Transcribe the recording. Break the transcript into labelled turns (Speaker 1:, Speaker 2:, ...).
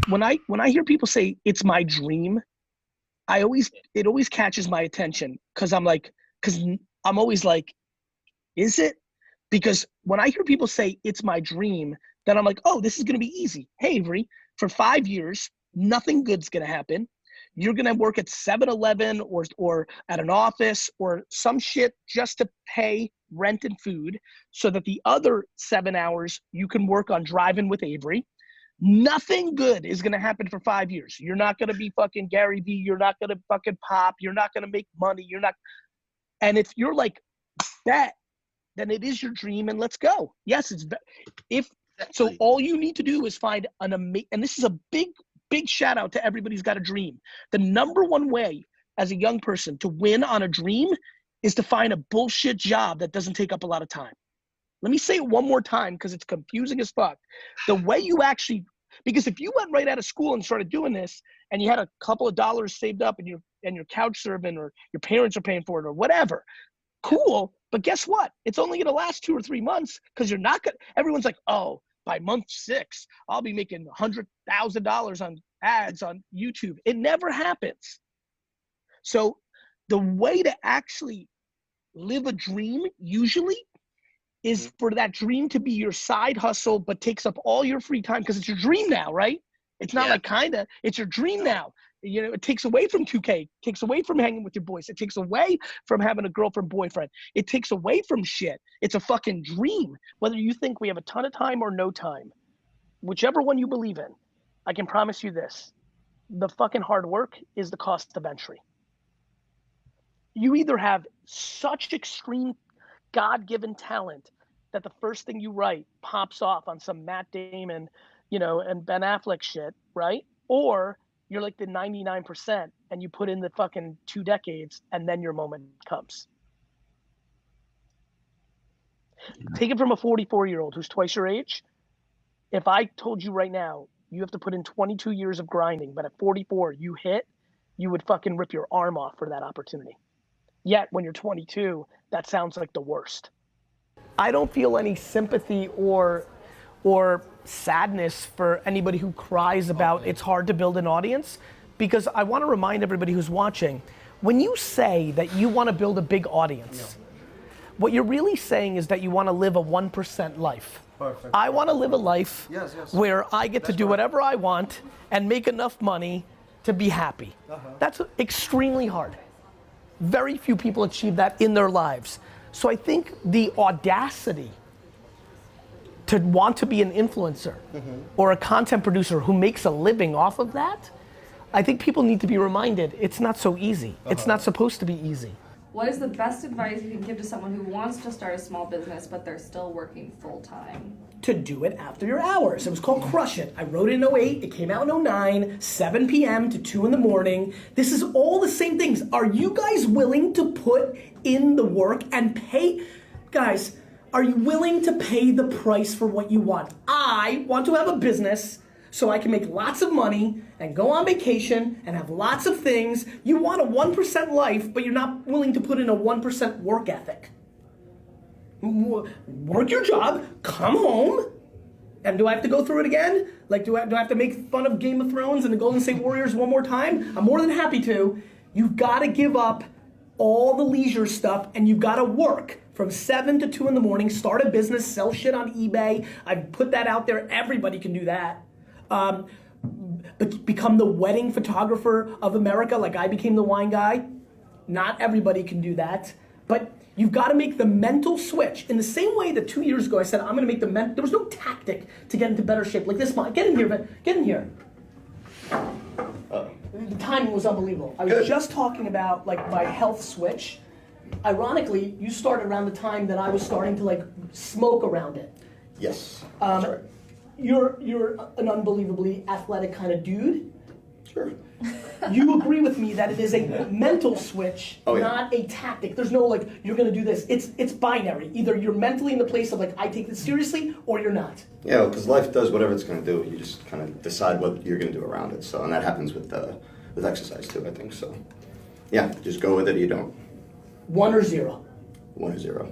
Speaker 1: when I hear people say it's my dream, it always catches my attention because I'm always like, is it? Because when I hear people say it's my dream, then I'm like, oh, this is gonna be easy. Hey, Avery, for 5 years, nothing good's gonna happen. You're gonna work at 7-Eleven or at an office or some shit just to pay rent and food so that the other 7 hours you can work on driving with Avery. Nothing good is gonna happen for 5 years. You're not gonna be fucking Gary Vee. You're not gonna fucking pop. You're not gonna make money. You're not. And if you're like that, then it is your dream and let's go. Yes, if so, all you need to do is find an amazing, and this is a big shout out to everybody who's got a dream. The number one way as a young person to win on a dream is to find a bullshit job that doesn't take up a lot of time. Let me say it one more time because it's confusing as fuck. The way you actually, because if you went right out of school and started doing this and you had a couple of dollars saved up and you're couch serving or your parents are paying for it or whatever, cool. But guess what? It's only gonna last 2 or 3 months because you're not gonna, everyone's like, oh, by month 6, I'll be making $100,000 on ads on YouTube. It never happens. So the way to actually live a dream usually is for that dream to be your side hustle, but takes up all your free time because it's your dream now, right? It's not like kinda, it's your dream now. You know, it takes away from 2K, takes away from hanging with your boys. It takes away from having a girlfriend, boyfriend. It takes away from shit. It's a fucking dream. Whether you think we have a ton of time or no time, whichever one you believe in, I can promise you this. The fucking hard work is the cost of entry. You either have such extreme God-given talent that the first thing you write pops off on some Matt Damon, you know, and Ben Affleck shit, right? Or you're like the 99% and you put in the fucking 2 decades and then your moment comes. Take it from a 44-year-old who's twice your age. If I told you right now, you have to put in 22 years of grinding, but at 44 you hit, you would fucking rip your arm off for that opportunity. Yet when you're 22, that sounds like the worst. I don't feel any sympathy or sadness for anybody who cries about it's hard to build an audience, because I want to remind everybody who's watching, when you say that you want to build a big audience, what you're really saying is that you want to live a 1% life. Perfect. I want to live a life where I get to do whatever I want and make enough money to be happy. That's extremely hard. Very few people achieve that in their lives. So I think the audacity to want to be an influencer or a content producer who makes a living off of that, I think people need to be reminded it's not so easy. It's not supposed to be easy.
Speaker 2: What is the best advice you can give to someone who wants to start a small business but they're still working full time?
Speaker 1: To do it after your hours. It was called Crush It. I wrote it in 08, it came out in 09, 7 p.m. to 2 in the morning. This is all the same things. Are you guys willing to put in the work and pay? Guys, are you willing to pay the price for what you want? I want to have a business so I can make lots of money and go on vacation and have lots of things. You want a 1% life, but you're not willing to put in a 1% work ethic. Work your job, come home, and do I have to go through it again? Like, do I have to make fun of Game of Thrones and the Golden State Warriors one more time? I'm more than happy to. You've got to give up all the leisure stuff and you've got to work from 7 to 2 in the morning, start a business, sell shit on eBay. I've put that out there. Everybody can do that. Become the wedding photographer of America like I became the wine guy. Not everybody can do that. But you've got to make the mental switch. In the same way that 2 years ago I said, I'm going to make there was no tactic to get into better shape. Like this, get in here, get in here. The timing was unbelievable. I was just talking about like my health switch. Ironically, you started around the time that I was starting to like smoke around it.
Speaker 3: Yes, that's right.
Speaker 1: You're an unbelievably athletic kind of dude.
Speaker 3: Sure.
Speaker 1: You agree with me that it is a mental switch, not a tactic. There's no like, you're gonna do this. It's binary. Either you're mentally in the place of like, I take this seriously, or you're not.
Speaker 3: Yeah, because life does whatever it's gonna do. You just kind of decide what you're gonna do around it. So, and that happens with exercise too, I think. So, yeah, just go with it or you don't.
Speaker 1: 1 or 0?
Speaker 3: 1 or 0.